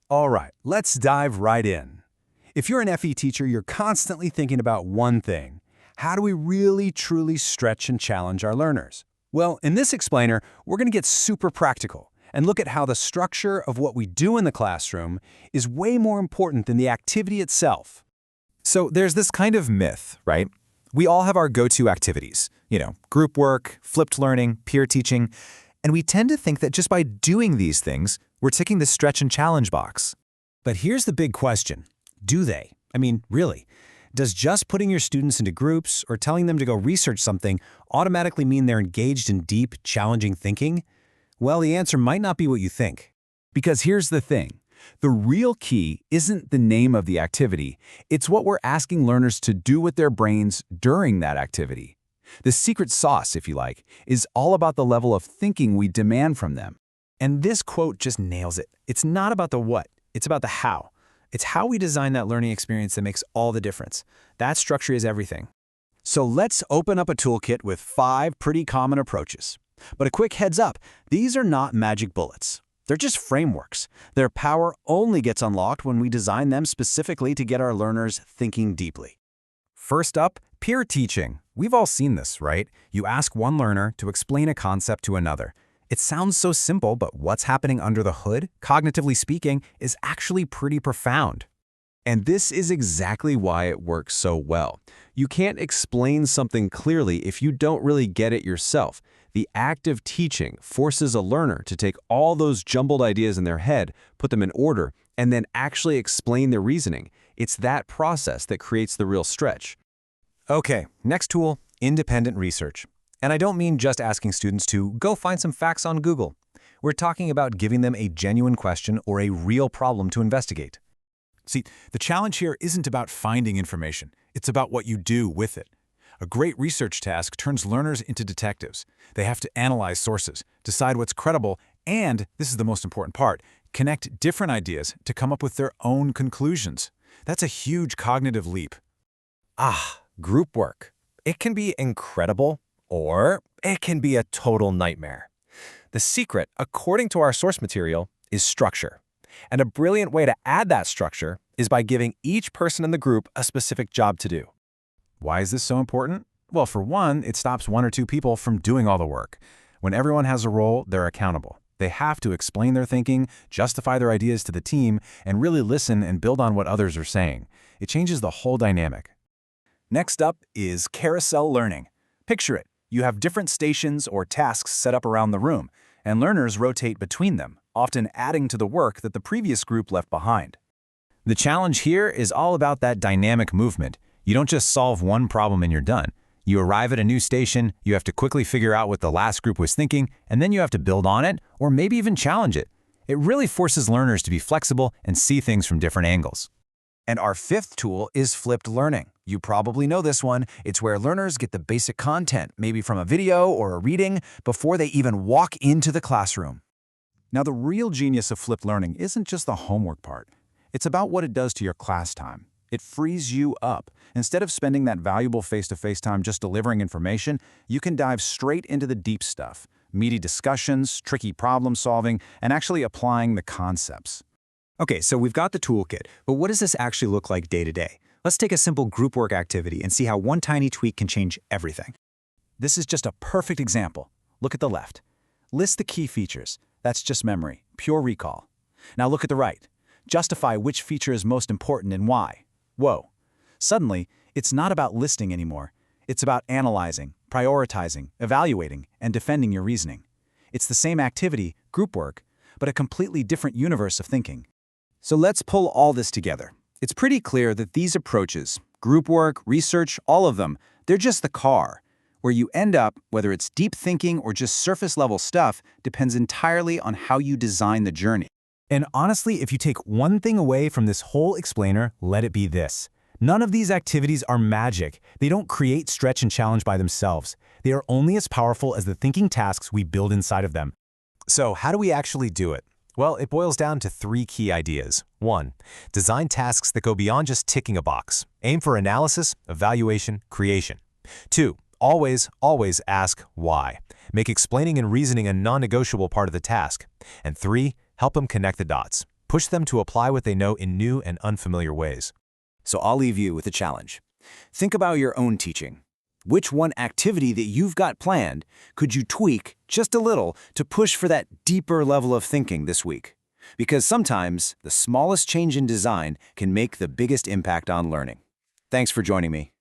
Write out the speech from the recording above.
All right, let's dive right in. If you're an FE teacher, you're constantly thinking about one thing. How do we really, truly stretch and challenge our learners? Well, in this explainer, we're going to get super practical and look at how the structure of what we do in the classroom is way more important than the activity itself. So there's this kind of myth, right? We all have our go-to activities, group work, flipped learning, peer teaching, and we tend to think that just by doing these things, we're ticking the stretch and challenge box. But here's the big question. Do they? I mean, really? Does just putting your students into groups or telling them to go research something automatically mean they're engaged in deep, challenging thinking? Well, the answer might not be what you think. Because here's the thing. The real key isn't the name of the activity. It's what we're asking learners to do with their brains during that activity. The secret sauce, if you like, is all about the level of thinking we demand from them. And this quote just nails it. It's not about the what, it's about the how. It's how we design that learning experience that makes all the difference. That structure is everything. So let's open up a toolkit with 5 pretty common approaches. But a quick heads up, these are not magic bullets. They're just frameworks. Their power only gets unlocked when we design them specifically to get our learners thinking deeply. First up, peer teaching. We've all seen this, right? You ask one learner to explain a concept to another. It sounds so simple, but what's happening under the hood, cognitively speaking, is actually pretty profound. And this is exactly why it works so well. You can't explain something clearly if you don't really get it yourself. The act of teaching forces a learner to take all those jumbled ideas in their head, put them in order, and then actually explain their reasoning. It's that process that creates the real stretch. Okay, next tool, independent research. And I don't mean just asking students to go find some facts on Google. We're talking about giving them a genuine question or a real problem to investigate. See, the challenge here isn't about finding information. It's about what you do with it. A great research task turns learners into detectives. They have to analyze sources, decide what's credible, and, this is the most important part, connect different ideas to come up with their own conclusions. That's a huge cognitive leap. Group work. It can be incredible, or it can be a total nightmare. The secret, according to our source material, is structure. And a brilliant way to add that structure is by giving each person in the group a specific job to do. Why is this so important? Well, for one, it stops 1 or 2 people from doing all the work. When everyone has a role, they're accountable. They have to explain their thinking, justify their ideas to the team, and really listen and build on what others are saying. It changes the whole dynamic. Next up is carousel learning. Picture it. You have different stations or tasks set up around the room, and learners rotate between them, often adding to the work that the previous group left behind. The challenge here is all about that dynamic movement. You don't just solve one problem and you're done. You arrive at a new station, you have to quickly figure out what the last group was thinking, and then you have to build on it, or maybe even challenge it. It really forces learners to be flexible and see things from different angles. And our 5th tool is flipped learning. You probably know this one. It's where learners get the basic content, maybe from a video or a reading, before they even walk into the classroom. Now, the real genius of flipped learning isn't just the homework part. It's about what it does to your class time. It frees you up. Instead of spending that valuable face-to-face time just delivering information, you can dive straight into the deep stuff, meaty discussions, tricky problem solving, and actually applying the concepts. Okay, so we've got the toolkit, but what does this actually look like day to day? Let's take a simple group work activity and see how one tiny tweak can change everything. This is just a perfect example. Look at the left. List the key features. That's just memory, pure recall. Now look at the right. Justify which feature is most important and why. Whoa. Suddenly, it's not about listing anymore. It's about analyzing, prioritizing, evaluating, and defending your reasoning. It's the same activity, group work, but a completely different universe of thinking. So let's pull all this together. It's pretty clear that these approaches, group work, research, all of them, they're just the car. Where you end up, whether it's deep thinking or just surface-level stuff, depends entirely on how you design the journey. And honestly, if you take one thing away from this whole explainer, let it be this. None of these activities are magic. They don't create stretch and challenge by themselves. They are only as powerful as the thinking tasks we build inside of them. So how do we actually do it? Well, it boils down to 3 key ideas. 1. Design tasks that go beyond just ticking a box. Aim for analysis, evaluation, creation. 2. Always ask why. Make explaining and reasoning a non-negotiable part of the task. And 3. Help them connect the dots. Push them to apply what they know in new and unfamiliar ways. So I'll leave you with a challenge. Think about your own teaching. Which one activity that you've got planned could you tweak just a little to push for that deeper level of thinking this week? Because sometimes the smallest change in design can make the biggest impact on learning. Thanks for joining me.